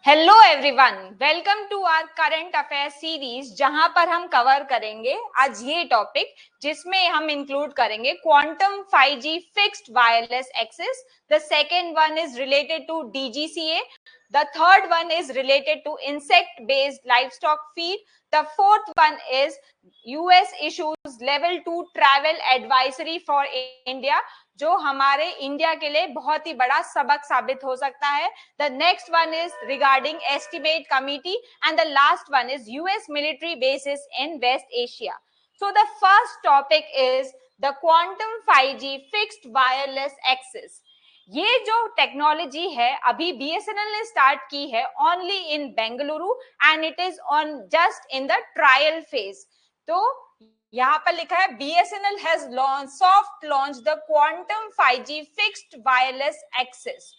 Hello everyone, welcome to our current affair series, जहां पर हम कवर करेंगे आज ये टॉपिक जिसमें हम इंक्लूड करेंगे quantum 5G fixed wireless access. The second one is related to DGCA. The third one is related to insect-based livestock feed. The fourth one is US issues level 2 travel advisory for India, जो हमारे India के लिए बहुत ही बड़ा सबक साबित हो सकता है. The next one is regarding estimate committee, and the last one is US military bases in West Asia. So the first topic is the quantum 5G fixed wireless access. ये जो टेक्नोलॉजी है अभी BSNL ने start की है only in Bengaluru and it is on just in the trial phase. तो यहाँ पर लिखा है BSNL has soft launch the quantum 5G fixed wireless access.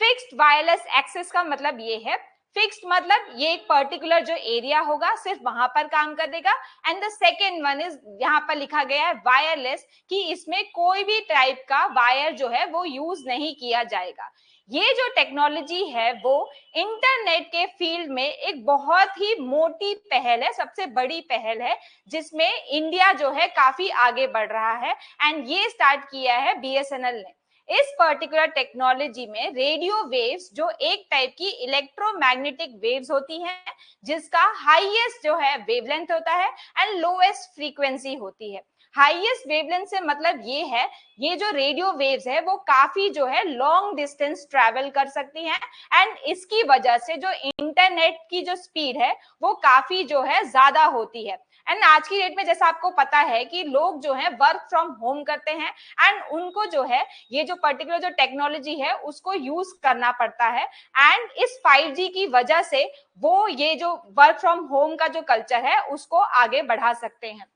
Fixed wireless access का मतलब ये है, फिक्स्ड मतलब ये एक पर्टिकुलर जो एरिया होगा सिर्फ वहां पर काम करेगा, and the second one is यहाँ पर लिखा गया है वायरलेस, कि इसमें कोई भी टाइप का वायर जो है वो यूज नहीं किया जाएगा. ये जो टेक्नोलॉजी है वो इंटरनेट के फील्ड में एक बहुत ही मोटी पहल है, सबसे बड़ी पहल है, जिसमें इंडिया जो है काफी आगे बढ़ रहा है, एंड ये स्टार्ट किया है BSNL ने. इस पर्टिकुलर टेक्नोलॉजी में रेडियो वेव्स जो एक टाइप की इलेक्ट्रोमैग्नेटिक वेव्स होती हैं, जिसका हाईएस्ट जो है वेवलेंथ होता है एंड लोएस्ट फ्रीक्वेंसी होती है. हाईएस्ट वेवलेंथ से मतलब ये है, ये जो रेडियो वेव्स है वो काफी जो है लॉन्ग डिस्टेंस ट्रैवल कर सकती हैं, एंड इसकी वजह से जो इंटरनेट की जो स्पीड है वो काफी जो है ज्यादा होती है. एंड आज की डेट में जैसा आपको पता है कि लोग जो है वर्क फ्रॉम होम करते हैं, एंड उनको जो है ये जो पर्टिकुलर जो टेक्नोलॉजी है उसको यूज करना पड़ता है, एंड इस 5G की वजह से वो ये जो वर्क फ्रॉम होम का जो कल्चर है उसको आगे बढ़ा सकते हैं.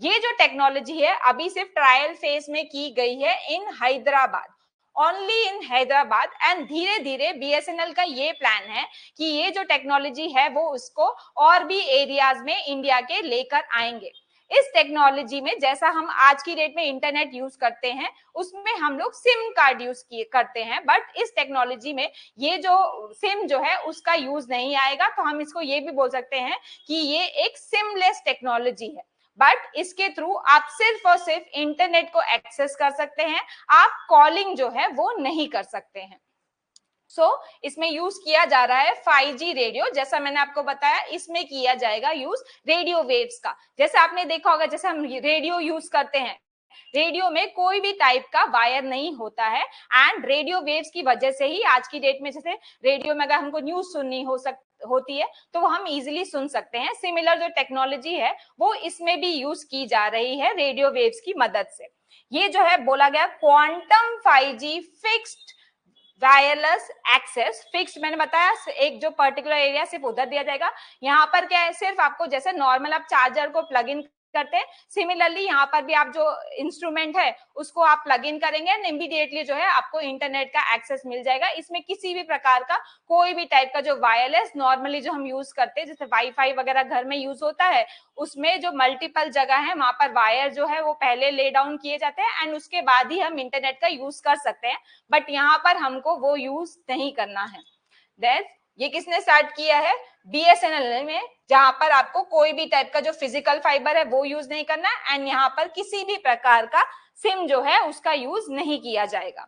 ये जो टेक्नोलॉजी है अभी सिर्फ ट्रायल फेज में की गई है in Hyderabad, only in Hyderabad, and धीरे धीरे BSNL का ये प्लान है कि ये जो टेक्नोलॉजी है वो उसको और भी एरियाज में इंडिया के लेकर आएंगे. इस टेक्नोलॉजी में जैसा हम आज की डेट में इंटरनेट यूज करते हैं उसमें हम लोग सिम कार्ड यूज करते हैं, बट इस टेक्नोलॉजी में ये जो सिम जो है उसका यूज नहीं आएगा. तो हम इसको ये भी बोल सकते हैं कि ये एक सिमलेस टेक्नोलॉजी है, बट इसके थ्रू आप सिर्फ और सिर्फ इंटरनेट को एक्सेस कर सकते हैं, आप कॉलिंग जो है वो नहीं कर सकते हैं. इसमें यूज किया जा रहा है 5G रेडियो. जैसा मैंने आपको बताया इसमें किया जाएगा यूज रेडियो वेव्स का. जैसे आपने देखा होगा जैसे हम रेडियो यूज करते हैं, रेडियो में कोई भी टाइप का वायर नहीं होता है, एंड रेडियो वेव्स की वजह से ही आज की डेट में जैसे रेडियो में अगर हमको न्यूज सुननी होती है तो वो हम इजीली सुन सकते हैं. सिमिलर जो टेक्नोलॉजी है वो इसमें भी यूज की जा रही है रेडियो वेव्स की मदद से. ये जो है बोला गया quantum 5G fixed wireless access. Fixed मैंने बताया एक जो पर्टिकुलर एरिया सिर्फ उधर दिया जाएगा. यहाँ पर क्या है, सिर्फ आपको जैसे नॉर्मल आप चार्जर को प्लग इन करते हैं, सिमिलरली यहाँ पर भी आप जो इंस्ट्रूमेंट है उसको आप प्लग इन करेंगे एंड इमीडिएटली जो है आपको इंटरनेट का एक्सेस मिल जाएगा. इसमें किसी भी प्रकार का कोई भी टाइप का जो वायरलेस नॉर्मली जो हम यूज करते हैं जैसे वाईफाई वगैरह घर में यूज होता है, उसमें जो मल्टीपल जगह है वहां पर वायर जो है वो पहले ले डाउन किए जाते हैं एंड उसके बाद ही हम इंटरनेट का यूज कर सकते हैं, बट यहाँ पर हमको वो यूज नहीं करना है. दैट ये किसने स्टार्ट किया है, BSNL में, जहां पर आपको कोई भी टाइप का जो फिजिकल फाइबर है वो यूज नहीं करना है, एंड यहाँ पर किसी भी प्रकार का सिम जो है उसका यूज नहीं किया जाएगा.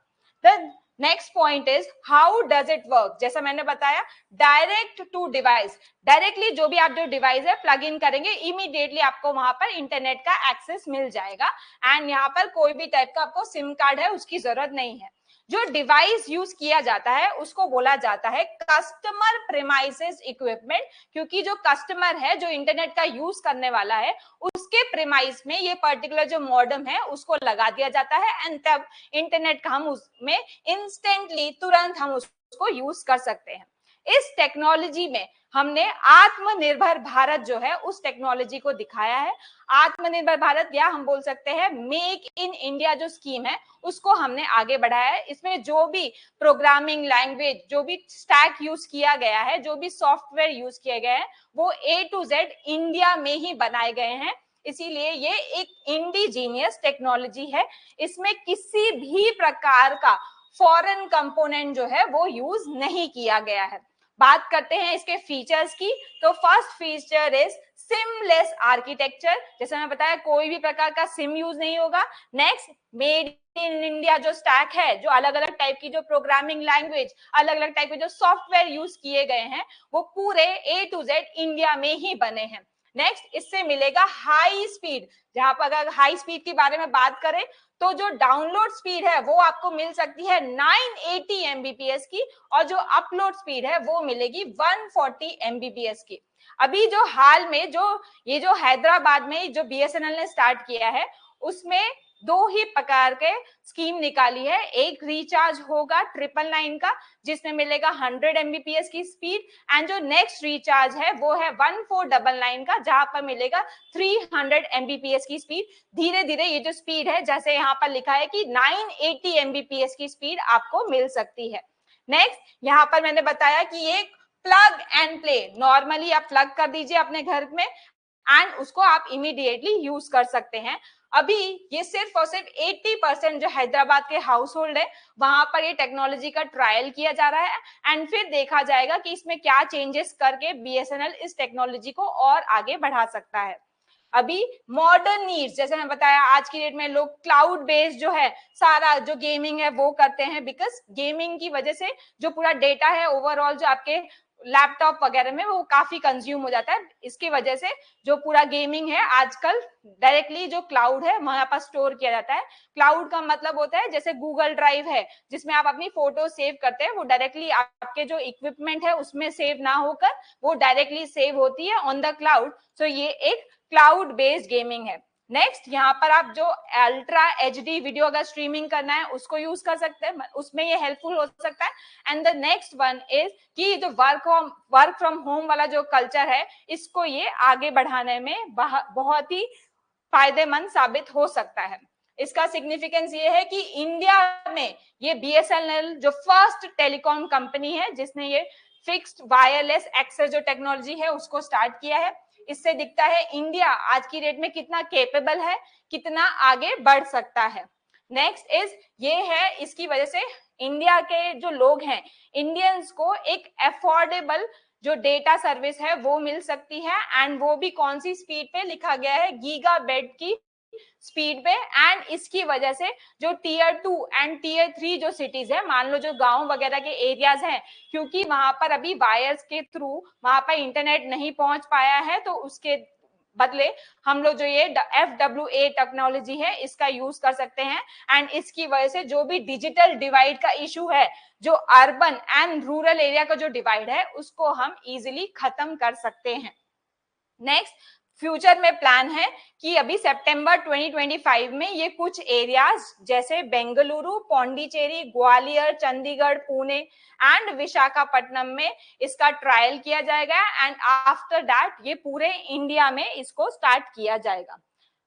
Next point is how does it work. जैसा मैंने बताया डायरेक्ट टू डिवाइस, डायरेक्टली जो भी आप जो डिवाइस है प्लग इन करेंगे इमीडिएटली आपको वहां पर इंटरनेट का एक्सेस मिल जाएगा, एंड यहाँ पर कोई भी टाइप का आपको सिम कार्ड है उसकी जरूरत नहीं है. जो डिवाइस यूज किया जाता है उसको बोला जाता है कस्टमर प्रेमाइसेस इक्विपमेंट, क्योंकि जो कस्टमर है जो इंटरनेट का यूज करने वाला है उसके प्रेमाइस में ये पर्टिकुलर जो मॉडेम है उसको लगा दिया जाता है, एंड तब इंटरनेट का हम उसमें इंस्टेंटली तुरंत हम उसको यूज कर सकते हैं. इस टेक्नोलॉजी में हमने आत्मनिर्भर भारत जो है उस टेक्नोलॉजी को दिखाया है. आत्मनिर्भर भारत या हम बोल सकते हैं मेक इन इंडिया जो स्कीम है उसको हमने आगे बढ़ाया है. इसमें जो भी प्रोग्रामिंग लैंग्वेज, जो भी स्टैक यूज किया गया है, जो भी सॉफ्टवेयर यूज किए गए हैं वो A to Z इंडिया में ही बनाए गए हैं. इसीलिए ये एक इंडिजीनियस टेक्नोलॉजी है. इसमें किसी भी प्रकार का फॉरेन कंपोनेंट जो है वो यूज नहीं किया गया है. बात करते हैं इसके फीचर्स की, तो first feature is seamless architecture. जैसे मैं बताया, कोई भी प्रकार का सिम यूज नहीं होगा। नेक्स्ट, मेड इन इंडिया जो स्टैक है, जो अलग अलग टाइप की जो प्रोग्रामिंग लैंग्वेज, अलग अलग टाइप के जो सॉफ्टवेयर यूज किए गए हैं, वो पूरे A to Z इंडिया में ही बने हैं। नेक्स्ट, इससे मिलेगा हाई स्पीड। जहां पर अगर हाई स्पीड के बारे में बात करें, तो जो डाउनलोड स्पीड है वो आपको मिल सकती है 980 MBPS की, और जो अपलोड स्पीड है वो मिलेगी 140 MBPS की। अभी जो हाल में जो हैदराबाद में जो BSNL ने स्टार्ट किया है, उसमें दो ही प्रकार के स्कीम निकाली है। एक रिचार्ज होगा 999 का, जिसमें मिलेगा 100 MBPS की स्पीड, एंड जो नेक्स्ट रिचार्ज है वो है 1499 का, जहां पर मिलेगा 300 MBPS की स्पीड। धीरे धीरे ये जो स्पीड है, जैसे यहाँ पर लिखा है कि 980 MBPS की स्पीड आपको मिल सकती है। नेक्स्ट, यहाँ पर मैंने बताया कि एक प्लग एंड प्ले, नॉर्मली आप प्लग कर दीजिए अपने घर में एंड उसको आप इमीडिएटली यूज कर सकते हैं। अभी ये सिर्फ और सिर्फ 80% जो हैदराबाद के हाउस होल्ड है, वहां पर ये टेक्नोलॉजी का ट्रायल किया जा रहा है, एंड फिर देखा जाएगा कि इसमें क्या चेंजेस करके BSNL इस टेक्नोलॉजी को और आगे बढ़ा सकता है। अभी मॉडर्न नीड्स, जैसे मैं बताया, आज की डेट में लोग क्लाउड बेस्ड जो है सारा जो गेमिंग है वो करते हैं, बिकॉज गेमिंग की वजह से जो पूरा डेटा है ओवरऑल जो आपके लैपटॉप वगैरह में वो काफी कंज्यूम हो जाता है। इसकी वजह से जो पूरा गेमिंग है आजकल डायरेक्टली जो क्लाउड है वहां पर स्टोर किया जाता है। क्लाउड का मतलब होता है जैसे गूगल ड्राइव है, जिसमें आप अपनी फोटो सेव करते हैं, वो डायरेक्टली आपके जो इक्विपमेंट है उसमें सेव ना होकर वो डायरेक्टली सेव होती है ऑन द क्लाउड। सो ये एक क्लाउड बेस्ड गेमिंग है। नेक्स्ट, यहाँ पर आप जो अल्ट्रा HD वीडियो अगर स्ट्रीमिंग करना है उसको यूज कर सकते हैं, उसमें ये हेल्पफुल हो सकता है। And the next one is कि जो वर्क फ्रॉम होम वाला जो कल्चर है, इसको ये आगे बढ़ाने में बहुत ही फायदेमंद साबित हो सकता है। इसका सिग्निफिकेंस ये है कि इंडिया में ये BSNL जो फर्स्ट टेलीकॉम कंपनी है जिसने ये फिक्स्ड वायरलेस एक्सेस जो टेक्नोलॉजी है उसको स्टार्ट किया है। इससे दिखता है इंडिया आज की डेट में कितना कैपेबल है, कितना आगे बढ़ सकता है। नेक्स्ट इज ये है, इसकी वजह से इंडिया के जो लोग हैं, इंडियंस को एक अफोर्डेबल जो डेटा सर्विस है वो मिल सकती है, एंड वो भी कौन सी स्पीड पे लिखा गया है, गीगाबाइट की स्पीड पे। एंड इसकी वजह से जो Tier 2 एंड Tier 3 जो सिटीज है, मान लो जो गांव वगैरह के एरियाज हैं, क्योंकि वहां पर अभी वायर्स के थ्रू वहां पर इंटरनेट नहीं पहुंच पाया है, तो उसके बदले हम लोग जो ये FWA टेक्नोलॉजी है इसका यूज कर सकते हैं। एंड इसकी वजह से जो भी डिजिटल डिवाइड का इशू है, जो अर्बन एंड रूरल एरिया का जो डिवाइड है, उसको हम इजिली खत्म कर सकते हैं। नेक्स्ट, फ्यूचर में प्लान है कि अभी सितंबर 2025 में ये कुछ एरियाज जैसे बेंगलुरु, पौंडीचेरी, ग्वालियर, चंडीगढ़, पुणे एंड विशाखापट्टनम में इसका ट्रायल किया जाएगा, एंड आफ्टर दैट ये पूरे इंडिया में इसको स्टार्ट किया जाएगा।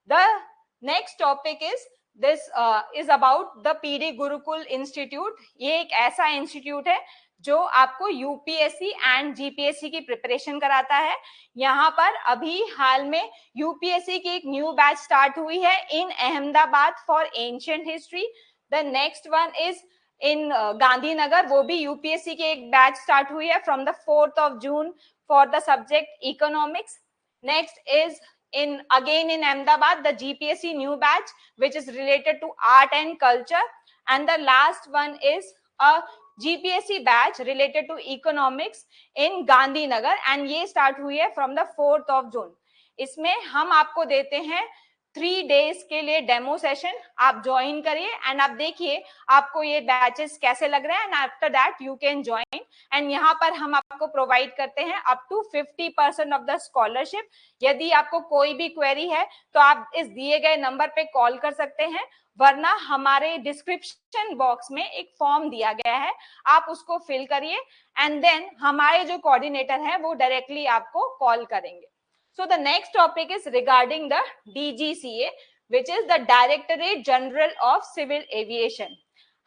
The next topic is this is about the PD Gurukul institute. ये एक ऐसा इंस्टीट्यूट है जो आपको UPSC एंड GPSC की प्रिपरेशन कराता है। यहाँ पर अभी हाल में UPSC की एक न्यू बैच स्टार्ट हुई है in Ahmedabad for ancient history. The next one is in Gandhinagar, वो भी UPSC की एक बैच स्टार्ट हुई है from the 4th June for the subject economics. Next is again in Ahmedabad, the GPSC new batch which is related to art and culture, and the last one is a GPSC batch related to economics in Gandhinagar, and ये start हुई है from the 4th June। इसमें हम आपको देते हैं 3 days के लिए डेमो सेशन, आप ज्वाइन करिए एंड आप देखिए आपको ये बैचेस कैसे लग रहे हैं, and after that you can join. And यहाँ पर हम आपको प्रोवाइड करते हैं up to 50% of the scholarship. यदि आपको कोई भी क्वेरी है तो आप इस दिए गए नंबर पे कॉल कर सकते हैं, वरना हमारे डिस्क्रिप्शन बॉक्स में एक फॉर्म दिया गया है, आप उसको फिल करिए एंड देन हमारे जो कोऑर्डिनेटर है वो डायरेक्टली आपको कॉल करेंगे। So the next topic is regarding the DGCA, which is the Directorate General of Civil Aviation।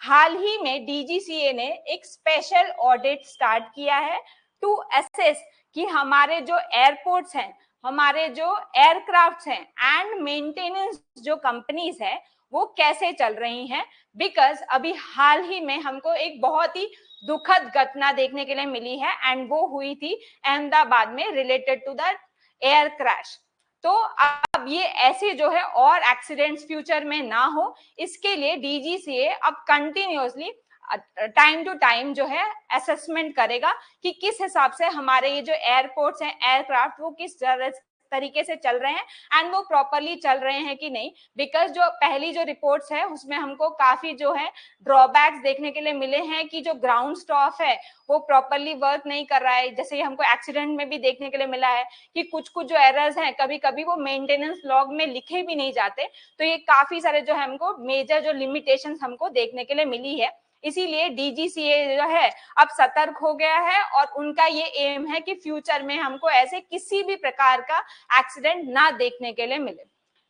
हाल ही में DGCA ने एक स्पेशल ऑडिट स्टार्ट किया है टू असेस कि हमारे जो एयरपोर्ट्स हैं, हमारे जो एयरक्राफ्ट्स हैं एंड मेंटेनेंस जो कंपनीज है, वो कैसे चल रही हैं, बिकॉज अभी हाल ही में हमको एक बहुत ही दुखद घटना देखने के लिए मिली है एंड वो हुई थी अहमदाबाद में related to the air crash. तो अब ये ऐसे जो है और एक्सीडेंट्स फ्यूचर में ना हो, इसके लिए डीजीसीए अब कंटिन्यूअसली टाइम टू टाइम जो है असेसमेंट करेगा कि किस हिसाब से हमारे ये जो एयरपोर्ट्स हैं, एयरक्राफ्ट, वो किस तरीके से चल रहे हैं एंड वो प्रॉपरली चल रहे हैं कि नहीं। बिकॉज जो पहली जो रिपोर्ट्स है उसमें हमको काफी जो है ड्रॉबैक्स देखने के लिए मिले हैं कि जो ग्राउंड स्टाफ है वो प्रॉपरली वर्क नहीं कर रहा है। जैसे हमको एक्सीडेंट में भी देखने के लिए मिला है कि कुछ कुछ जो एरर्स हैं कभी कभी वो मेंटेनेंस लॉग में लिखे भी नहीं जाते। तो ये काफी सारे जो है हमको मेजर जो लिमिटेशंस हमको देखने के लिए मिली है। इसीलिए डीजीसीए जो है अब सतर्क हो गया है और उनका ये एम है कि फ्यूचर में हमको ऐसे किसी भी प्रकार का एक्सीडेंट ना देखने के लिए मिले।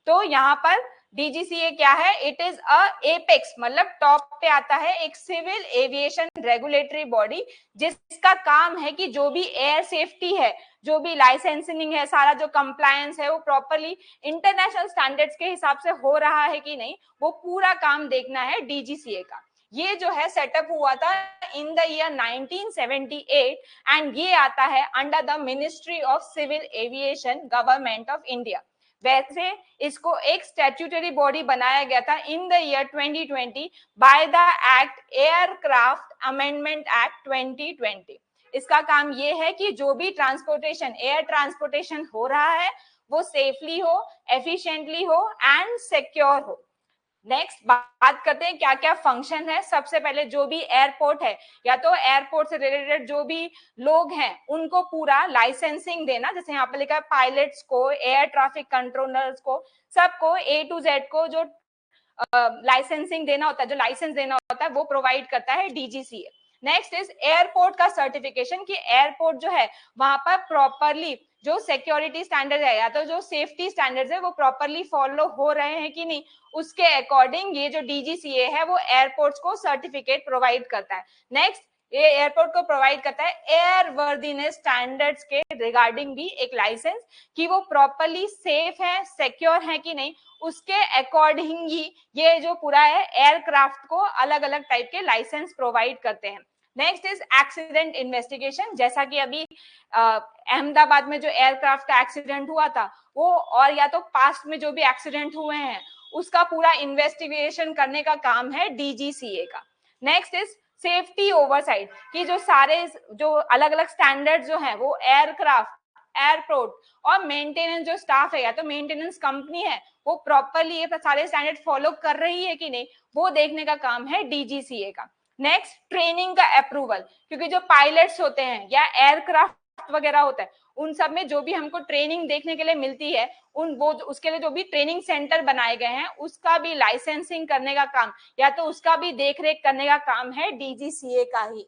तो यहाँ पर डीजीसीए क्या है, इट इज अ एपेक्स, मतलब टॉप पे आता है एक सिविल एविएशन रेगुलेटरी बॉडी जिसका काम है कि जो भी एयर सेफ्टी है, जो भी लाइसेंसिंग है, सारा जो कंप्लायंस है वो प्रॉपरली इंटरनेशनल स्टैंडर्ड्स के हिसाब से हो रहा है कि नहीं, वो पूरा काम देखना है डीजीसीए का। ये जो है सेटअप हुआ था इन द ईयर 1978 एंड ये आता है under the ministry of civil aviation, government of India. वैसे इसको एक स्टैट्यूटरी बॉडी बनाया गया था in the year 2020 by the act aircraft amendment act 2020। इसका काम ये है कि जो भी ट्रांसपोर्टेशन, एयर ट्रांसपोर्टेशन हो रहा है वो सेफली हो, एफिशिएंटली हो एंड सिक्योर हो। नेक्स्ट बात करते हैं क्या क्या फंक्शन है। सबसे पहले जो भी एयरपोर्ट है या तो एयरपोर्ट से रिलेटेड जो भी लोग हैं उनको पूरा लाइसेंसिंग देना, जैसे यहाँ पे लिखा है पायलट्स को, एयर ट्रैफिक कंट्रोलर्स को, सबको A to Z को जो लाइसेंसिंग देना होता है, जो लाइसेंस देना होता है वो प्रोवाइड करता है डीजीसीए। नेक्स्ट इज एयरपोर्ट का सर्टिफिकेशन कि एयरपोर्ट जो है वहां पर प्रॉपरली जो सिक्योरिटी स्टैंडर्ड है या तो जो सेफ्टी स्टैंडर्ड्स है वो प्रॉपरली फॉलो हो रहे हैं कि नहीं, उसके अकॉर्डिंग ये जो डीजीसीए है वो एयरपोर्ट्स को सर्टिफिकेट प्रोवाइड करता है। नेक्स्ट ये एयरपोर्ट को प्रोवाइड करता है एयर वर्दीनेस स्टैंडर्ड्स के रिगार्डिंग भी एक लाइसेंस कि वो प्रॉपरली सेफ है, सिक्योर है कि नहीं, उसके अकॉर्डिंग ही ये जो पूरा है एयरक्राफ्ट को अलग अलग टाइप के लाइसेंस प्रोवाइड करते हैं। नेक्स्ट इज एक्सीडेंट इन्वेस्टिगेशन, जैसा कि अभी अहमदाबाद में जो एयरक्राफ्ट का एक्सीडेंट हुआ था वो, और या तो पास्ट में जो भी एक्सीडेंट हुए हैं उसका पूरा इन्वेस्टिगेशन करने का काम है डीजीसीए का। नेक्स्ट इज सेफ्टी ओवरसाइट कि जो सारे जो अलग अलग स्टैंडर्ड जो है वो एयरक्राफ्ट, एयरपोर्ट और मेंटेनेंस जो स्टाफ है या तो मेंटेनेंस कंपनी है वो प्रॉपरली ये सारे स्टैंडर्ड फॉलो कर रही है कि नहीं, वो देखने का काम है डीजीसीए का। नेक्स्ट ट्रेनिंग का अप्रूवल, क्योंकि जो पायलट्स होते हैं या एयरक्राफ्ट वगैरह होता है उन सब में जो भी हमको ट्रेनिंग देखने के लिए मिलती है उन वो उसके लिए जो भी ट्रेनिंग सेंटर बनाए गए हैं उसका भी लाइसेंसिंग करने का काम या तो उसका भी देखरेख करने का काम है डीजीसीए का ही।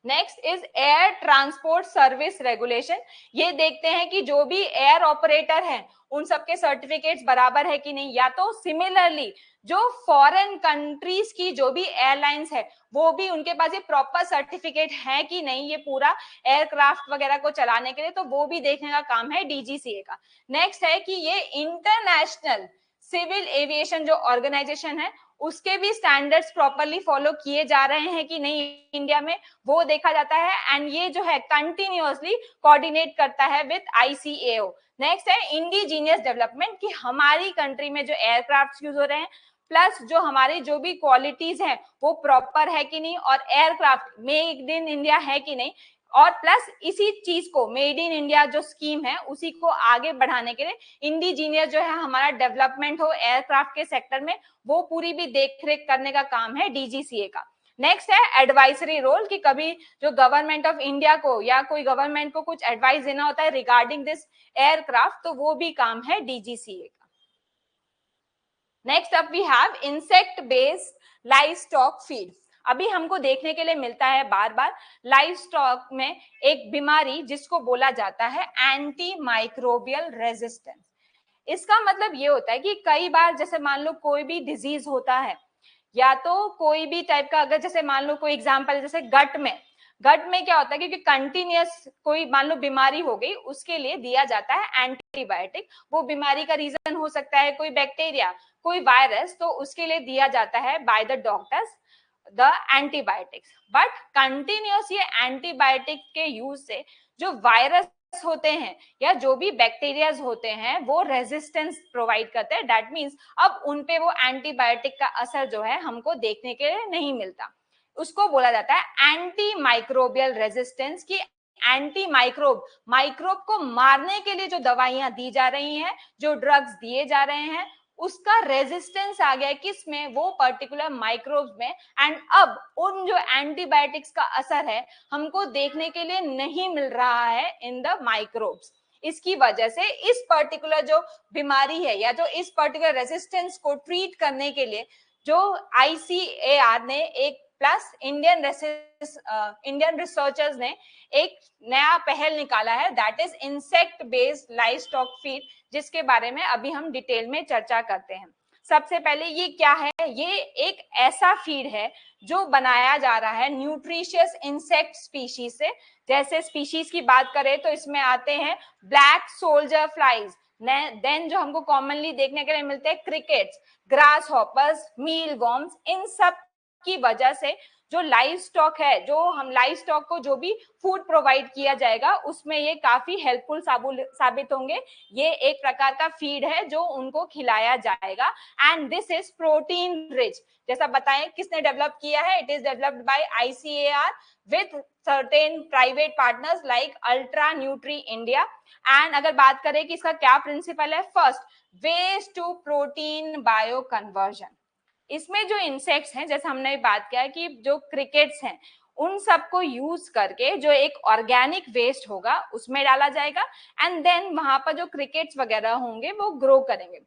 Next is air transport service regulation, ये देखते हैं कि जो भी एयर ऑपरेटर है उन सबके सर्टिफिकेट्स बराबर है कि नहीं, या तो सिमिलरली जो फॉरेन कंट्रीज की जो भी एयरलाइंस है वो भी उनके पास ये प्रॉपर सर्टिफिकेट है कि नहीं ये पूरा एयरक्राफ्ट वगैरह को चलाने के लिए, तो वो भी देखने का काम है डीजीसीए का। नेक्स्ट है कि ये इंटरनेशनल सिविल एविएशन जो ऑर्गेनाइजेशन है उसके भी स्टैंडर्ड्स प्रॉपरली फॉलो किए जा रहे हैं कि नहीं इंडिया में, वो देखा जाता है एंड ये जो है कंटिन्यूअसली कोऑर्डिनेट करता है विद आईसीएओ। नेक्स्ट है इंडिजीनियस डेवलपमेंट कि हमारी कंट्री में जो एयरक्राफ्ट यूज हो रहे हैं प्लस जो हमारी जो भी क्वालिटीज हैं वो प्रॉपर है कि नहीं और एयरक्राफ्ट मेड इन इंडिया है कि नहीं, और प्लस इसी चीज को मेड इन इंडिया जो स्कीम है उसी को आगे बढ़ाने के लिए इंडिजीनियस जो है हमारा डेवलपमेंट हो एयरक्राफ्ट के सेक्टर में, वो पूरी भी देखरेख करने का काम है डीजीसीए का। नेक्स्ट है एडवाइजरी रोल कि कभी जो गवर्नमेंट ऑफ इंडिया को या कोई गवर्नमेंट को कुछ एडवाइस देना होता है रिगार्डिंग दिस एयरक्राफ्ट, तो वो भी काम है डीजीसीए का। Next up we have insect based livestock feed. अभी हमको देखने के लिए मिलता है बार बार लाइवस्टॉक में एक बीमारी जिसको बोला जाता है एंटी माइक्रोबियल रेजिस्टेंस। इसका मतलब ये होता है कि कई बार जैसे मान लो कोई भी डिजीज होता है या तो कोई भी टाइप का, अगर जैसे मान लो कोई एग्जांपल जैसे गट में गट में क्या होता है, क्योंकि कंटिन्यूअस कोई मान लो बीमारी हो गई, उसके लिए दिया जाता है एंटीबायोटिक। वो बीमारी का रीजन हो सकता है कोई बैक्टीरिया, कोई वायरस, तो उसके लिए दिया जाता है by the doctors the antibiotics. But continuous ये एंटीबायोटिक के यूज से जो वायरस होते हैं या जो भी बैक्टीरियाज होते हैं वो रेजिस्टेंस प्रोवाइड करते हैं। दैट मीन्स अब उनपे वो एंटीबायोटिक का असर जो है हमको देखने के लिए नहीं मिलता। उसको बोला जाता है एंटी माइक्रोबियल रेजिस्टेंस, की एंटी माइक्रोब, माइक्रोब को मारने के लिए जो दवाइयां दी जा रही हैं, जो ड्रग्स दिए जा रहे हैं, उसका रेजिस्टेंस आ गया किसमें, वो पर्टिकुलर माइक्रोब्स में। एंड अब उन जो एंटीबायोटिक्स का असर है हमको देखने के लिए नहीं मिल रहा है इन द माइक्रोब्स। इसकी वजह से इस पर्टिकुलर जो बीमारी है या जो इस पर्टिकुलर रेजिस्टेंस को ट्रीट करने के लिए जो ICAR ने एक प्लस इंडियन रिसर्चर्स ने एक नया पहल निकाला है, that is insect based livestock feed, जिसके बारे में अभी हम डिटेल में चर्चा करते हैं। सबसे पहले ये क्या है, ये एक ऐसा फीड है जो बनाया जा रहा है न्यूट्रिशियस इंसेक्ट स्पीशीज से। जैसे स्पीशीज की बात करें तो इसमें आते हैं ब्लैक सोल्जर फ्लाइज, देन जो हमको कॉमनली देखने के लिए मिलते हैं क्रिकेट्स, ग्रास हॉपर्स, मील वॉर्म्स। इन सब की वजह से जो लाइव स्टॉक है, जो हम लाइव स्टॉक को जो भी फूड प्रोवाइड किया जाएगा उसमें ये काफी हेल्पफुल साबित होंगे। ये एक प्रकार का फीड है जो उनको खिलाया जाएगा and this is protein rich. जैसा बताएं किसने डेवलप किया है, it is developed by ICAR with certain private partners like ultra nutri India. And अगर बात करें कि इसका क्या प्रिंसिपल है, first waste to protein bio conversion. इसमें जो इंसेक्ट्स हैं, जैसे हमने बात किया है कि जो क्रिकेट्स हैं उन सबको यूज करके जो एक ऑर्गेनिक वेस्ट होगा उसमें डाला जाएगा एंड देन वहां पर जो क्रिकेट्स वगैरह होंगे वो ग्रो करेंगे।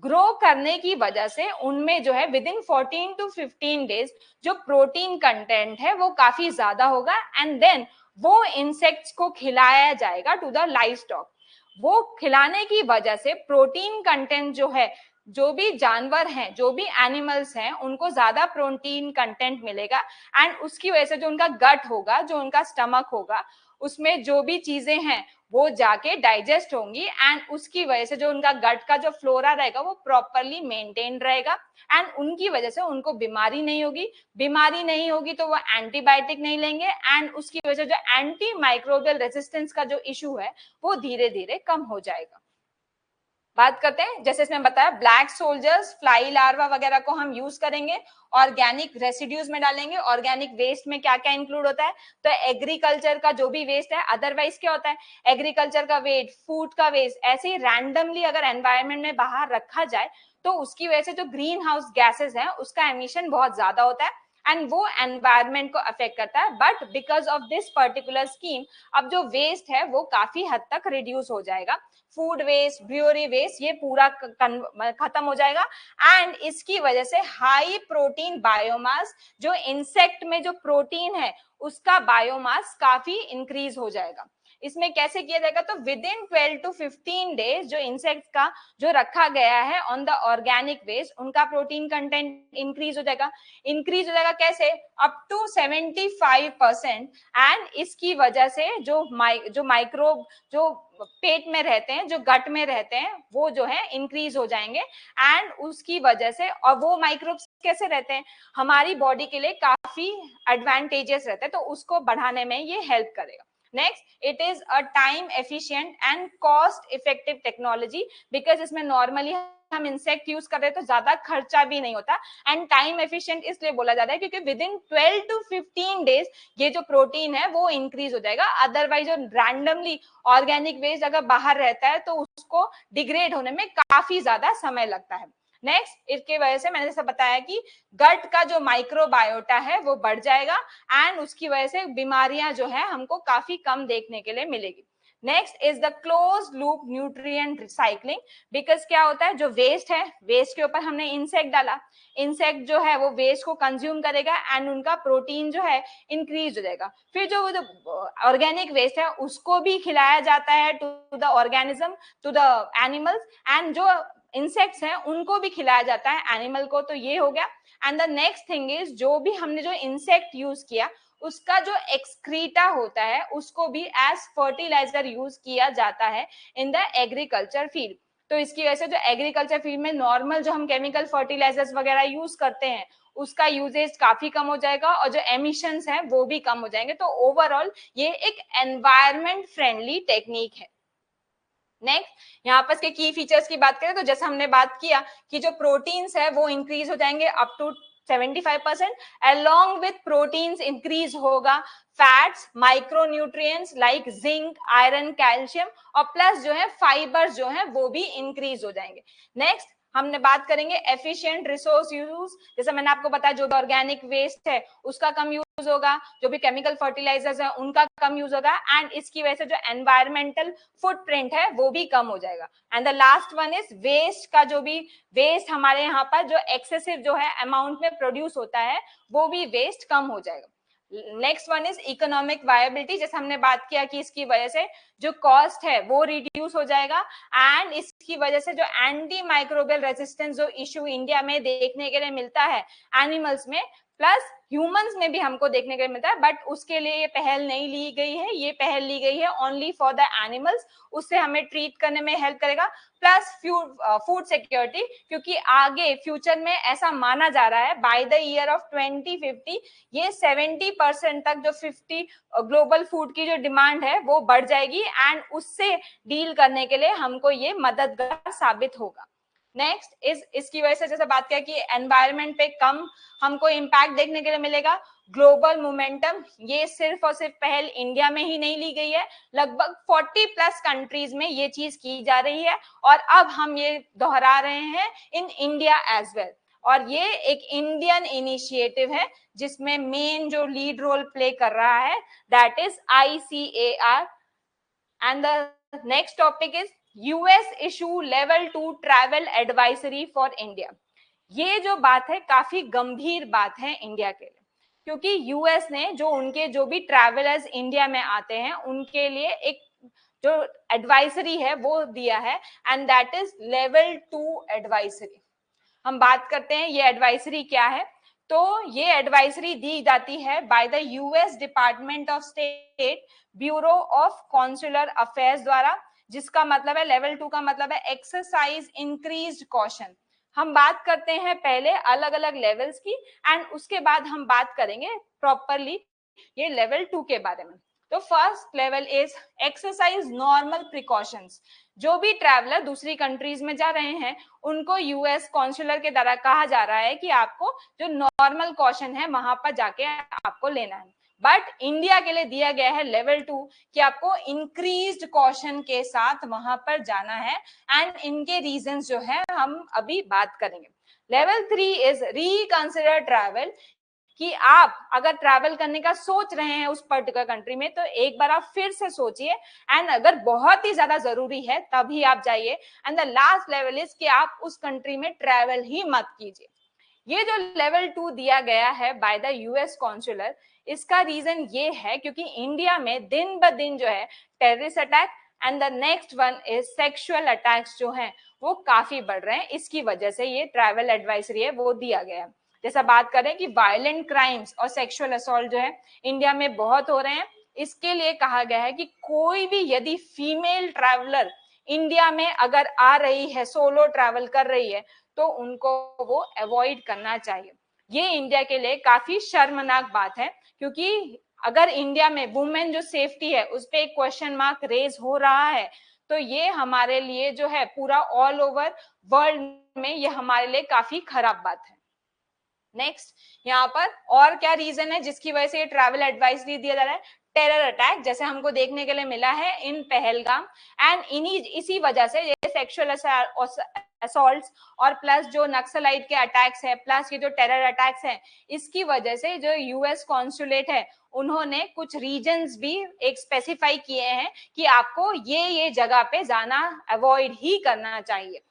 ग्रो करने की वजह से उनमें जो है विद इन 14 to 15 डेज जो प्रोटीन कंटेंट है वो काफी ज्यादा होगा एंड देन वो इंसेक्ट्स को खिलाया जाएगा टू द लाइव स्टॉक। वो खिलाने की वजह से प्रोटीन कंटेंट जो है, जो भी जानवर हैं, जो भी एनिमल्स हैं, उनको ज्यादा प्रोटीन कंटेंट मिलेगा एंड उसकी वजह से जो उनका गट होगा, जो उनका स्टमक होगा, उसमें जो भी चीजें हैं वो जाके डाइजेस्ट होंगी एंड उसकी वजह से जो उनका गट का जो फ्लोरा रहेगा वो प्रॉपरली मेंटेन रहेगा एंड उनकी वजह से उनको बीमारी नहीं होगी। बीमारी नहीं होगी तो वो एंटीबायोटिक नहीं लेंगे एंड उसकी वजह से जो एंटी माइक्रोबियल रेजिस्टेंस का जो इशू है वो धीरे धीरे कम हो जाएगा। बात करते हैं, जैसे इसमें बताया ब्लैक सोल्जर्स, फ्लाई लार्वा वगैरह को हम यूज करेंगे, ऑर्गेनिक रेसिड्यूज में डालेंगे। ऑर्गेनिक वेस्ट में क्या क्या इंक्लूड होता है, तो एग्रीकल्चर का जो भी वेस्ट है, अदरवाइज क्या होता है एग्रीकल्चर का वेस्ट, फूड का वेस्ट, ऐसे ही रैंडमली अगर एनवायरमेंट में बाहर रखा जाए तो उसकी वजह से जो ग्रीन हाउस गैसेज है उसका एमिशन बहुत ज्यादा होता है एंड वो एनवायरमेंट को अफेक्ट करता है। But because of this particular scheme अब जो वेस्ट है वो काफी हद तक रिड्यूस हो जाएगा। फूड वेस्ट, ब्रूअरी वेस्ट, ये पूरा खत्म हो जाएगा एंड इसकी वजह से हाई प्रोटीन बायोमास, जो इंसेक्ट में जो प्रोटीन है उसका बायोमास काफी इंक्रीज हो जाएगा। इसमें कैसे किया जाएगा, तो विद इन 12 to 15 डेज जो इंसेक्ट का जो रखा गया है ऑन द ऑर्गेनिक वेस्ट, उनका प्रोटीन कंटेंट इंक्रीज हो जाएगा। इंक्रीज हो जाएगा कैसे, अप टू 75%। एंड इसकी वजह से जो माइक्रोब जो पेट में रहते हैं, जो गट में रहते हैं, वो जो है इंक्रीज हो जाएंगे एंड उसकी वजह से, और वो माइक्रोब्स कैसे रहते हैं, हमारी बॉडी के लिए काफी एडवांटेजेस रहते हैं, तो उसको बढ़ाने में ये हेल्प करेगा। Next, it is a time efficient and cost effective technology, because इसमें नॉर्मली हम इंसेक्ट यूज कर रहे हैं तो ज्यादा खर्चा भी नहीं होता एंड टाइम एफिशिएंट इसलिए बोला जाता है क्योंकि विद इन 12 to 15 डेज ये जो प्रोटीन है वो इंक्रीज हो जाएगा। अदरवाइज जो रैंडमली ऑर्गेनिक वेस्ट अगर बाहर रहता है तो उसको डिग्रेड होने में काफी ज्यादा समय लगता है। नेक्स्ट, इसके वजह से मैंने जैसे बताया कि गट का जो माइक्रोबायोटा है वो बढ़ जाएगा एंड उसकी वजह से बीमारियां जो है हमको काफी कम देखने के लिए मिलेगी। Next is the close loop nutrient recycling, because क्या होता है जो वेस्ट है, वेस्ट के ऊपर हमने इंसेक्ट डाला, इंसेक्ट जो है वो वेस्ट को कंज्यूम करेगा एंड उनका प्रोटीन जो है इंक्रीज हो जाएगा। फिर जो ऑर्गेनिक वेस्ट है उसको भी खिलाया जाता है to the organism, to the animals, and जो इंसेक्ट्स हैं उनको भी खिलाया जाता है एनिमल को। तो ये हो गया। And the next thing is जो भी हमने जो इंसेक्ट यूज किया उसका जो एक्सक्रीटा होता है उसको भी एज फर्टिलाइजर यूज किया जाता है इन द एग्रीकल्चर फील्ड। तो इसकी वजह से जो एग्रीकल्चर फील्ड में नॉर्मल जो हम केमिकल फर्टिलाइजर्स वगैरह यूज करते हैं उसका यूजेज काफी कम हो जाएगा और जो एमिशंस हैं वो भी कम हो जाएंगे। तो ओवरऑल ये एक एनवायरमेंट फ्रेंडली टेक्निक है। नेक्स्ट यहाँ पर के की फीचर्स की बात करें तो जैसे हमने बात किया कि जो प्रोटीन्स है वो इंक्रीज हो जाएंगे up to 75%। along with proteins increase होगा fats, micronutrients like zinc, iron, calcium और प्लस जो है फाइबर्स जो है वो भी इंक्रीज हो जाएंगे। नेक्स्ट हमने बात करेंगे एफिशिएंट रिसोर्स यूज। जैसे मैंने आपको बताया जो भी ऑर्गेनिक वेस्ट है उसका कम यूज होगा, जो भी केमिकल फर्टिलाइजर्स है उनका कम यूज होगा एंड इसकी वजह से जो एनवायरमेंटल फुटप्रिंट है वो भी कम हो जाएगा। And the last one is waste का जो भी वेस्ट हमारे यहाँ पर जो एक्सेसिव जो है अमाउंट में प्रोड्यूस होता है वो भी वेस्ट कम हो जाएगा। Next one is economic viability. जैसे हमने बात किया कि इसकी वजह से जो कॉस्ट है वो रिड्यूस हो जाएगा एंड इसकी वजह से जो एंटी माइक्रोबियल रेजिस्टेंस जो इश्यू इंडिया में देखने के लिए मिलता है एनिमल्स में प्लस ह्यूमंस में भी हमको देखने के लिए मिलता है, बट उसके लिए ये पहल नहीं ली गई है, ये पहल ली गई है ओनली फॉर द एनिमल्स। उससे हमें ट्रीट करने में हेल्प करेगा प्लस फूड सिक्योरिटी, क्योंकि आगे फ्यूचर में ऐसा माना जा रहा है बाय द ईयर ऑफ 2050 ये 70% तक जो 50 ग्लोबल फूड की जो डिमांड है वो बढ़ जाएगी एंड उससे डील करने के लिए हमको ये मददगार साबित होगा। नेक्स्ट इज इसकी वजह से जैसे बात किया कि एनवायरनमेंट पे कम हमको इम्पैक्ट देखने के लिए मिलेगा। ग्लोबल मोमेंटम ये सिर्फ और सिर्फ पहल इंडिया में ही नहीं ली गई है, लगभग 40 प्लस कंट्रीज में ये चीज की जा रही है और अब हम ये दोहरा रहे हैं इन इंडिया एज वेल। और ये एक इंडियन इनिशिएटिव है जिसमें मेन जो लीड रोल प्ले कर रहा है that is ICAR। And the next topic is US issue level 2 travel advisory for India. ये जो बात है काफी गंभीर बात है इंडिया के लिए, क्योंकि यूएस ने जो उनके जो भी ट्रैवलर्स इंडिया में आते हैं उनके लिए एक जो एडवाइजरी है वो दिया है and that is level 2 advisory. हम बात करते हैं ये एडवाइजरी क्या है। तो ये एडवाइजरी दी जाती है by the US department of state bureau of consular affairs द्वारा, जिसका मतलब है लेवल 2 का मतलब है एक्सरसाइज इंक्रीज्ड कॉशन। हम बात करते हैं पहले अलग अलग लेवल्स की एंड उसके बाद हम बात करेंगे प्रॉपरली ये लेवल 2 के बारे में। तो first level is exercise normal precautions. जो भी ट्रैवलर दूसरी कंट्रीज में जा रहे हैं उनको यूएस कॉन्सुलर के द्वारा कहा जा रहा है कि आपको जो नॉर्मल कॉशन है वहां पर जाके आपको लेना है। बट इंडिया के लिए दिया गया है लेवल 2 कि आपको इंक्रीज्ड कॉशन के साथ वहां पर जाना है एंड इनके रीजंस जो है हम अभी बात करेंगे। लेवल 3 इज रिकंसिडर ट्रैवल, कि आप अगर ट्रैवल करने का सोच रहे हैं उस पर्टिकुलर कंट्री में तो एक बार आप फिर से सोचिए एंड अगर बहुत ही ज्यादा जरूरी है तभी आप जाइए। And the last level is कि आप उस कंट्री में ट्रैवल ही मत कीजिए। ये जो लेवल 2 दिया गया है बाय द यूएस कॉन्सुलर, इसका रीजन ये है क्योंकि इंडिया में दिन ब दिन जो है terrorist attack and the next one is sexual attacks जो हैं वो काफी बढ़ रहे हैं। इसकी वजह से ये ट्रैवल एडवाइजरी है वो दिया गया है। जैसा बात करें कि वायलेंट क्राइम्स और सेक्सुअल असॉल्ट जो है इंडिया में बहुत हो रहे हैं, इसके लिए कहा गया है कि कोई भी यदि फीमेल ट्रैवलर इंडिया में अगर आ रही है, सोलो ट्रैवल कर रही है, तो उनको वो अवॉइड करना चाहिए। ये इंडिया के लिए काफी शर्मनाक बात है, क्योंकि अगर इंडिया में वुमेन जो सेफ्टी है उस पर एक क्वेश्चन मार्क रेज हो रहा है तो ये हमारे लिए जो है पूरा ऑल ओवर वर्ल्ड में ये हमारे लिए काफी खराब बात है। नेक्स्ट यहाँ पर और क्या रीजन है जिसकी वजह से ये ट्रैवल एडवाइजरी दिया जा रहा है? टेरर अटैक जैसे हमको देखने के लिए मिला है इन पहलगाम एंड इसी वजह से ये सेक्सुअल असॉल्ट्स और प्लस जो नक्सलाइट के अटैक्स है प्लस ये जो टेरर अटैक्स है, इसकी वजह से जो यूएस कॉन्सुलेट है उन्होंने कुछ रीजन्स भी एक स्पेसिफाई किए हैं कि आपको ये जगह पे जाना अवॉइड ही करना चाहिए।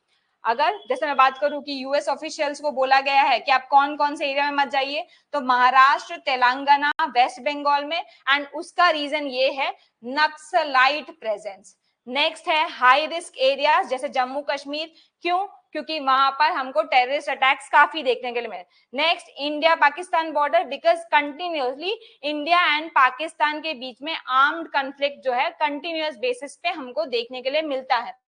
अगर जैसे मैं बात करूं कि यूएस ऑफिशियल्स को बोला गया है कि आप कौन कौन से एरिया में मत जाइए, तो महाराष्ट्र, तेलंगाना, वेस्ट बंगाल में एंड उसका रीजन ये है नक्सलाइट प्रेजेंस। नेक्स्ट है हाई रिस्क एरियाज जैसे जम्मू कश्मीर। क्यों? क्योंकि वहां पर हमको टेररिस्ट अटैक्स काफी देखने के लिए मिले। Next, India Pakistan border, because continuously India and Pakistan के बीच में आर्म्ड कॉन्फ्लिक्ट जो है कंटिन्यूअस बेसिस पे हमको देखने के लिए मिलता है।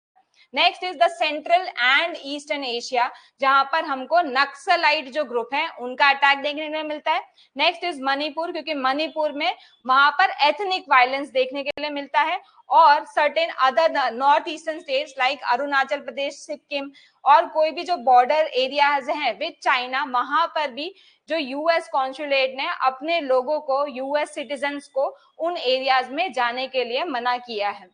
Next is the central and eastern Asia, जहां पर हमको नक्सलाइट जो ग्रुप है उनका अटैक देखने को मिलता है। नेक्स्ट इज मणिपुर, क्योंकि मणिपुर में वहां पर एथनिक वायलेंस देखने के लिए मिलता है। और certain other north eastern states like Arunachal Pradesh, Sikkim और कोई भी जो बॉर्डर एरियाज हैं विद चाइना, वहां पर भी जो यूएस कॉन्सुलेट ने अपने लोगों को, यूएस सिटीजन्स को उन एरियाज में जाने के लिए मना किया है।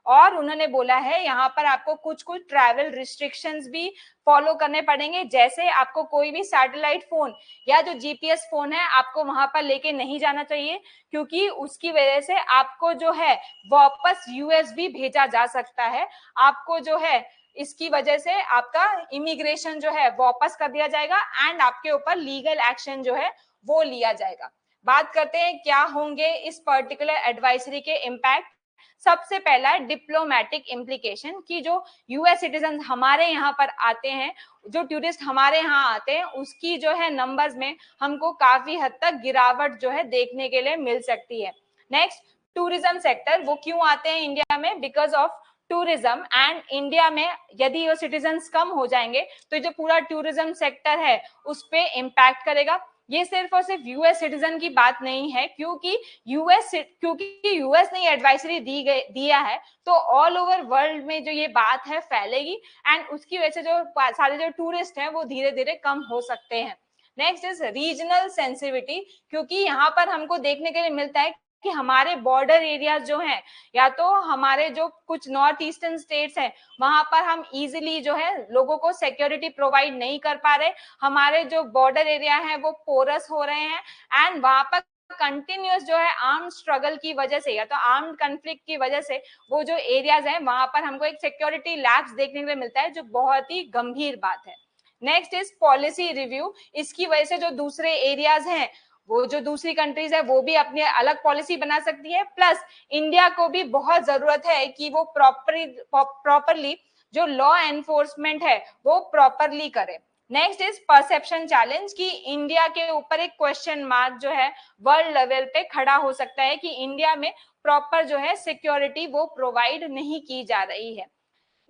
और उन्होंने बोला है यहाँ पर आपको कुछ कुछ ट्रैवल रिस्ट्रिक्शंस भी फॉलो करने पड़ेंगे, जैसे आपको कोई भी सैटेलाइट फोन या जो जीपीएस फोन है आपको वहां पर लेके नहीं जाना चाहिए, क्योंकि उसकी वजह से आपको जो है वापस यूएस भी भेजा जा सकता है। आपको जो है इसकी वजह से आपका इमिग्रेशन जो है वापस कर दिया जाएगा एंड आपके ऊपर लीगल एक्शन जो है वो लिया जाएगा। बात करते हैं क्या होंगे इस पर्टिकुलर एडवाइजरी के इम्पैक्ट। सबसे पहला डिप्लोमेटिक इम्प्लीकेशन, कि जो यूएस सिटीजन हमारे यहाँ पर आते हैं, जो टूरिस्ट हमारे यहाँ आते हैं, उसकी जो है नंबर्स में हमको काफी हद तक गिरावट जो है देखने के लिए मिल सकती है। नेक्स्ट, टूरिज्म सेक्टर, वो क्यों आते हैं इंडिया में? Because of tourism. And India में यदि ये सिटीजन्स कम हो जाएंगे तो जो पूरा टूरिज्म सेक्टर है उस पर इम्पैक्ट करेगा। ये सिर्फ और सिर्फ यूएस सिटीजन की बात नहीं है, क्योंकि यूएस ने एडवाइजरी दिया है तो ऑल ओवर वर्ल्ड में जो ये बात है फैलेगी एंड उसकी वजह से जो सारे जो टूरिस्ट हैं वो धीरे धीरे कम हो सकते हैं। नेक्स्ट इज रीजनल सेंसिटिविटी, क्योंकि यहाँ पर हमको देखने के लिए मिलता है कि हमारे बॉर्डर एरियाज जो हैं, या तो हमारे जो कुछ नॉर्थ ईस्टर्न स्टेट्स हैं, वहां पर हम इजीली जो है लोगों को सिक्योरिटी प्रोवाइड नहीं कर पा रहे। हमारे जो बॉर्डर एरिया है वो पोरस हो रहे हैं एंड वहां पर कंटिन्यूअस जो है आर्म्ड स्ट्रगल की वजह से या तो आर्म्ड कॉन्फ्लिक्ट की वजह से वो जो एरियाज हैं वहां पर हमको एक सिक्योरिटी लैप्स देखने के लिए मिलता है, जो बहुत ही गंभीर बात है। नेक्स्ट इज पॉलिसी रिव्यू, इसकी वजह से जो दूसरे एरियाज हैं, वो जो दूसरी कंट्रीज है वो भी अपनी अलग पॉलिसी बना सकती है। प्लस इंडिया को भी बहुत जरूरत है कि वो प्रॉपरली जो लॉ एनफोर्समेंट है वो प्रॉपरली करे। नेक्स्ट इज परसेप्शन चैलेंज, कि इंडिया के ऊपर एक क्वेश्चन मार्क जो है वर्ल्ड लेवल पे खड़ा हो सकता है कि इंडिया में प्रॉपर जो है सिक्योरिटी वो प्रोवाइड नहीं की जा रही है।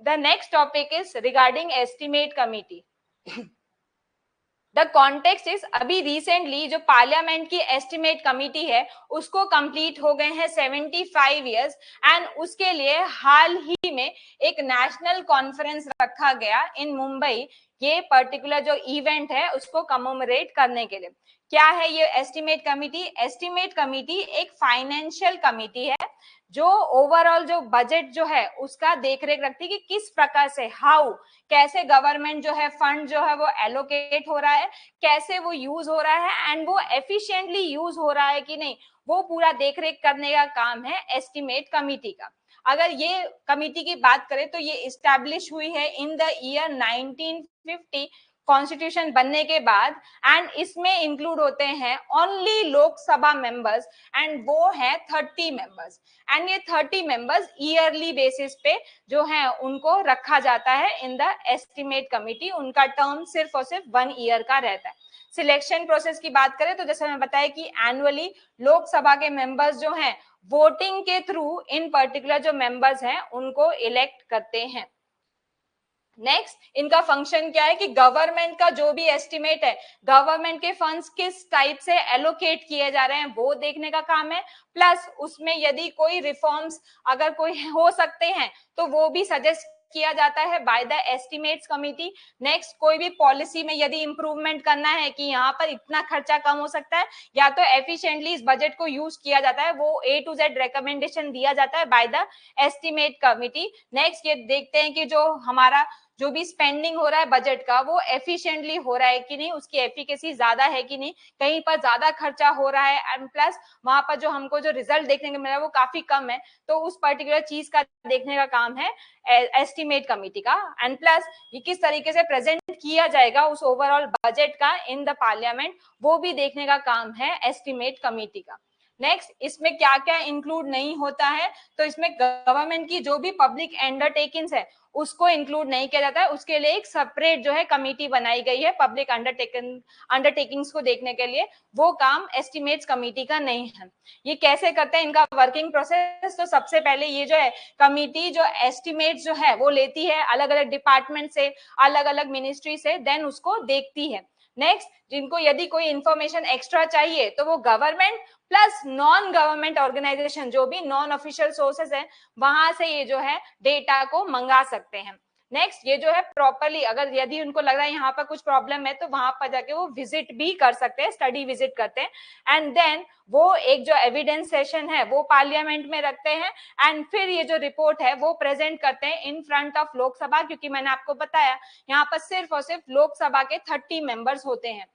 The next topic is regarding estimate committee. The context is, अभी रिसेंटली जो पार्लियामेंट की एस्टिमेट कमिटी है उसको कंप्लीट हो गए हैं 75 इयर्स एंड उसके लिए हाल ही में एक नेशनल कॉन्फ्रेंस रखा गया इन मुंबई, ये पर्टिकुलर जो इवेंट है उसको कमेमोरेट करने के लिए। क्या है ये एस्टिमेट कमिटी? एस्टिमेट कमिटी एक फाइनेंशियल कमिटी है जो ओवरऑल जो बजट जो है उसका देखरेख रखती है कि किस प्रकार से कैसे गवर्नमेंट जो है फंड जो है वो एलोकेट हो रहा है, कैसे वो यूज हो रहा है एंड वो एफिशिएंटली यूज हो रहा है कि नहीं, वो पूरा देखरेख करने का काम है एस्टिमेट कमिटी का। अगर ये कमिटी की बात करें तो ये इस्टेब्लिश हुई है इन द ईयर 1950 कॉन्स्टिट्यूशन बनने के बाद एंड इसमें इंक्लूड होते हैं ओनली लोकसभा मेंबर्स एंड वो है 30 मेंबर्स एंड ये 30 मेंबर्स ईयरली बेसिस पे जो है उनको रखा जाता है इन द एस्टिमेट कमिटी। उनका टर्म सिर्फ और सिर्फ 1 ईयर का रहता है। सिलेक्शन प्रोसेस की बात करें तो जैसे मैं बताया कि एनुअली लोकसभा के मेंबर्स जो हैं वोटिंग के थ्रू इन पर्टिकुलर जो मेंबर्स हैं उनको इलेक्ट करते हैं। नेक्स्ट, इनका फंक्शन क्या है कि गवर्नमेंट का जो भी एस्टिमेट है, गवर्नमेंट के फंड्स किस टाइप से एलोकेट किए जा रहे हैं वो देखने का काम है। प्लस उसमें यदि कोई रिफॉर्म्स अगर कोई हो सकते हैं तो वो भी सजेस्ट किया जाता है by the estimates committee. Next, कोई भी पॉलिसी में यदि इंप्रूवमेंट करना है कि यहाँ पर इतना खर्चा कम हो सकता है या तो एफिशिएंटली इस बजट को यूज किया जाता है, वो A to Z रिकमेंडेशन दिया जाता है by the estimate committee. Next, ये देखते हैं कि जो हमारा जो भी स्पेंडिंग हो रहा है बजट का वो एफिशिएंटली हो रहा है कि नहीं, उसकी एफिकेसी ज्यादा है कि नहीं, कहीं पर ज्यादा खर्चा हो रहा है एंड प्लस वहां पर जो हमको जो रिजल्ट देखने को मिला है वो काफी कम है, तो उस पर्टिकुलर चीज का देखने का काम है एस्टिमेट कमिटी का। एंड प्लस ये किस तरीके से प्रेजेंट किया जाएगा उस ओवरऑल बजट का इन द पार्लियामेंट, वो भी देखने का काम है एस्टिमेट कमिटी का। नेक्स्ट, इसमें क्या क्या इंक्लूड नहीं होता है, तो इसमें गवर्नमेंट की जो भी पब्लिक अंडरटेकिंग्स है उसको इंक्लूड नहीं किया जाता है। उसके लिए एक सेपरेट जो है कमिटी बनाई गई है पब्लिक अंडरटेकिंग्स को देखने के लिए। वो काम एस्टिमेट्स कमिटी का नहीं है। ये कैसे करते हैं इनका वर्किंग प्रोसेस, तो सबसे पहले ये जो है कमिटी जो एस्टिमेट्स जो है वो लेती है अलग अलग डिपार्टमेंट से, अलग अलग मिनिस्ट्री से, देन उसको देखती है। नेक्स्ट, जिनको यदि कोई इंफॉर्मेशन एक्स्ट्रा चाहिए तो वो government plus non government organisation, जो भी नॉन ऑफिशियल सोर्सेस है, वहां से ये जो है डेटा को मंगा सकते हैं। नेक्स्ट, ये जो है प्रॉपरली अगर यदि उनको लग रहा है यहाँ पर कुछ प्रॉब्लम है तो वहां पर जाके वो विजिट भी कर सकते हैं, स्टडी विजिट करते हैं, एंड देन वो एक जो एविडेंस सेशन है वो पार्लियामेंट में रखते हैं, एंड फिर ये जो रिपोर्ट है वो प्रेजेंट करते हैं इन फ्रंट ऑफ लोकसभा, क्योंकि मैंने आपको बताया यहाँ पर सिर्फ और सिर्फ लोकसभा के 30 मेंबर्स होते हैं।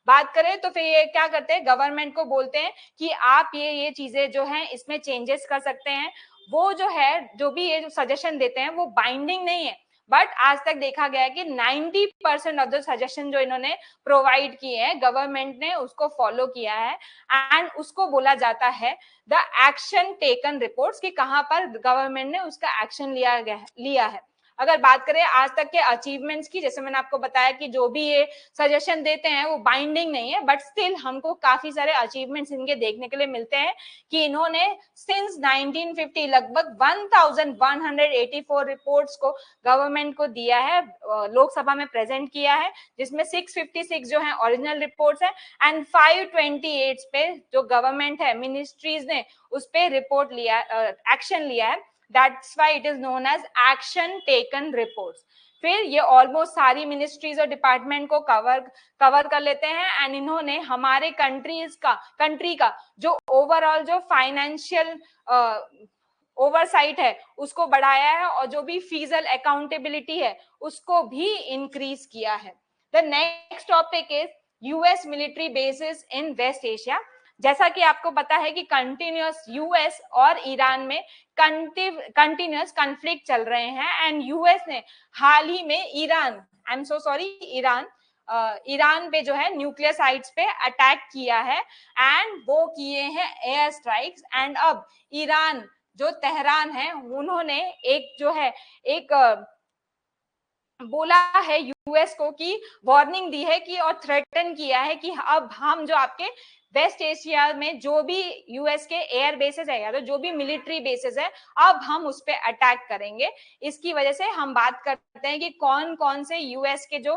बात करें तो फिर ये क्या करते हैं, गवर्नमेंट को बोलते हैं कि आप ये चीजें जो हैं इसमें चेंजेस कर सकते हैं। वो जो है जो भी ये जो सजेशन देते हैं वो बाइंडिंग नहीं है, बट आज तक देखा गया है कि 90% ऑफ द सजेशन जो इन्होंने प्रोवाइड किए हैं गवर्नमेंट ने उसको फॉलो किया है, एंड उसको बोला जाता है द एक्शन टेकन रिपोर्ट्स, कि कहां पर गवर्नमेंट ने उसका एक्शन लिया है। अगर बात करें आज तक के अचीवमेंट्स की, जैसे मैंने आपको बताया कि जो भी ये सजेशन देते हैं वो बाइंडिंग नहीं है, बट स्टिल हमको काफी सारे अचीवमेंट्स इनके देखने के लिए मिलते हैं कि इन्होंने सिंस 1950 लगभग 1184 रिपोर्ट्स को गवर्नमेंट को दिया है, लोकसभा में प्रेजेंट किया है, जिसमें 656 जो है ओरिजिनल रिपोर्ट्स है, एंड 528 पे जो गवर्नमेंट है मिनिस्ट्रीज ने उस पे रिपोर्ट लिया, एक्शन लिया है। That's why it is known as action taken reports. फिर ये ऑलमोस्ट सारी मिनिस्ट्रीज और डिपार्टमेंट को कवर कर लेते हैं, एंड इन्होंने हमारे कंट्री का जो ओवरऑल जो फाइनेंशियल ओवरसाइट है उसको बढ़ाया है, और जो भी फिजिकल अकाउंटेबिलिटी है उसको भी इंक्रीज किया है। The next topic is US military bases in West Asia. जैसा कि आपको पता है कि कंटिन्यूअस यूएस और ईरान में कंटिन्यूअस कॉन्फ्लिक्ट चल रहे हैं, एंड यूएस ने हाल ही में ईरान पे जो है न्यूक्लियर साइट्स पे अटैक किया है, एंड वो किए हैं एयर स्ट्राइक्स, एंड अब ईरान जो तेहरान है उन्होंने एक बोला है यूएस को कि वार्निंग दी है कि और थ्रेटन किया है कि अब हम जो आपके वेस्ट एशिया में जो भी यूएस के एयर बेसेस है या तो जो भी मिलिट्री बेसेस है अब हम उस पर अटैक करेंगे। इसकी वजह से हम बात करते हैं कि कौन कौन से यूएस के जो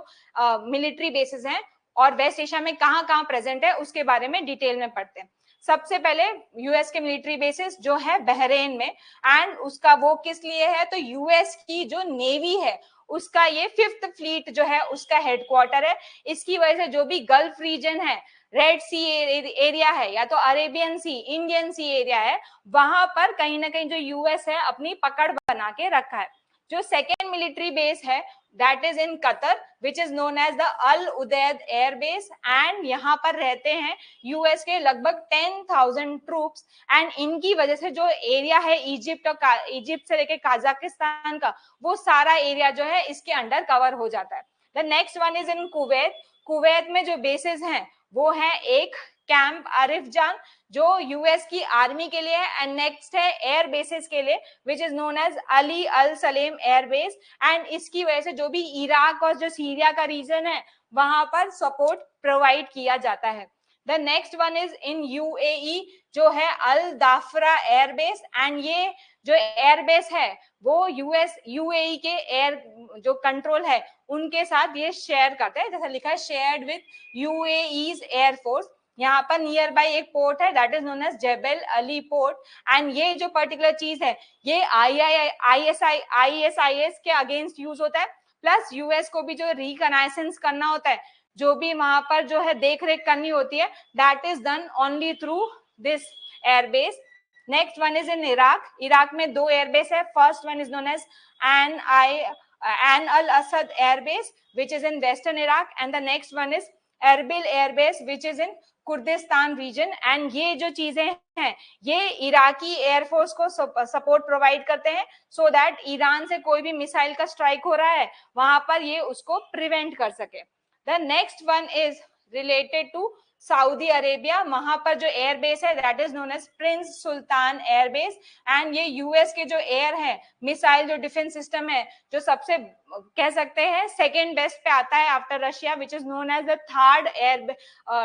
मिलिट्री बेसेस हैं और वेस्ट एशिया में कहाँ कहाँ प्रेजेंट है उसके बारे में डिटेल में पढ़ते हैं। सबसे पहले यूएस के मिलिट्री बेसिस जो है बहरेन में, एंड उसका वो किस लिए है, तो यूएस की जो नेवी है उसका ये 5th फ्लीट जो है उसका हेडक्वार्टर है। इसकी वजह से जो भी गल्फ रीजन है, रेड सी एरिया है या तो अरेबियन सी, इंडियन सी एरिया है, वहां पर कहीं ना कहीं जो यूएस है अपनी पकड़ बना के रखा है। जो सेकेंड मिलिट्री बेस है that is in Qatar, which is known as the Al Udeid Air Base, and यहाँ पर रहते हैं यूएस के लगभग 10,000 ट्रूप्स, एंड इनकी वजह से जो एरिया है इजिप्ट से लेके काजाकिस्तान का वो सारा एरिया जो है इसके अंडर कवर हो जाता है। The next one is in Kuwait में जो बेसिस हैं वो है एक कैंप आरिफजान जो यूएस की आर्मी के लिए है, एंड नेक्स्ट है एयर बेसिस के लिए which is known as Ali Al Salem air base, and इसकी वजह से जो भी इराक और जो सीरिया का रीजन है वहां पर सपोर्ट प्रोवाइड किया जाता है। The next one is in UAE जो है अल दाफरा एयर बेस, एंड ये जो एयर बेस है वो यूएई के एयर जो कंट्रोल है उनके साथ ये शेयर करते हैं, जैसा लिखा है shared with UAE's air force. यहाँ पर नियर बाई एक पोर्ट है that is known as Jebel Ali port, and ये जो पर्टिकुलर चीज है ये आईएसआईएस के अगेंस्ट यूज होता है, प्लस यूएस को भी जो रिकनाइसेंस करना होता है, जो भी वहां पर जो है देख रेख करनी होती है, that is done only through this airbase. Next one is in Iraq में 2 एयरबेस है। First one is known as an Al Asad airbase which is in western Iraq, and the next one is Erbil airbase which is in Kurdistan region, and ये जो चीजें हैं ये Iraqi air force को support provide करते हैं so that Iran से कोई भी मिसाइल का स्ट्राइक हो रहा है वहां पर ये उसको प्रिवेंट कर सके। The next one is related to Saudi Arabia, वहां पर जो एयर बेस है that is known as Prince Sultan air base. And ये यूएस के जो एयर है मिसाइल जो डिफेंस सिस्टम है, जो सबसे कह सकते हैं सेकेंड बेस्ट पे आता है after Russia, which is known as the third air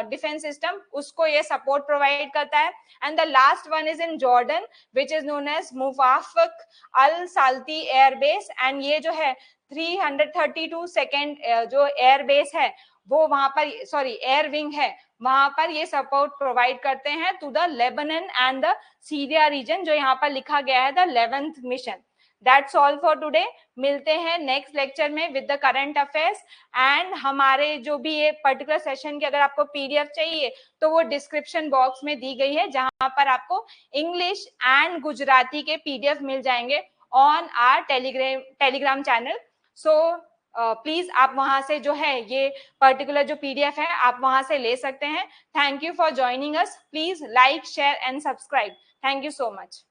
defence system, उसको ये सपोर्ट प्रोवाइड करता है। And the last one is in Jordan which is known as Muwaffaq al Salti air base. And ये जो है 332 सेकेंड जो air base है वो वहां पर, सॉरी एयर विंग है, वहां पर ये सपोर्ट प्रोवाइड करते हैं to the Lebanon and the Syria region, जो यहाँ पर लिखा गया है the 11th mission. That's all for today. मिलते हैं नेक्स्ट लेक्चर में with the current affairs. And हमारे जो भी ये पर्टिकुलर सेशन की अगर आपको पीडीएफ चाहिए तो वो डिस्क्रिप्शन बॉक्स में दी गई है, जहां पर आपको इंग्लिश एंड गुजराती के पीडीएफ मिल जाएंगे on our Telegram channel. So please आप वहां से जो है ये पर्टिकुलर जो पीडीएफ है आप वहां से ले सकते हैं। Thank you for joining us. Please like share and subscribe. Thank you so much.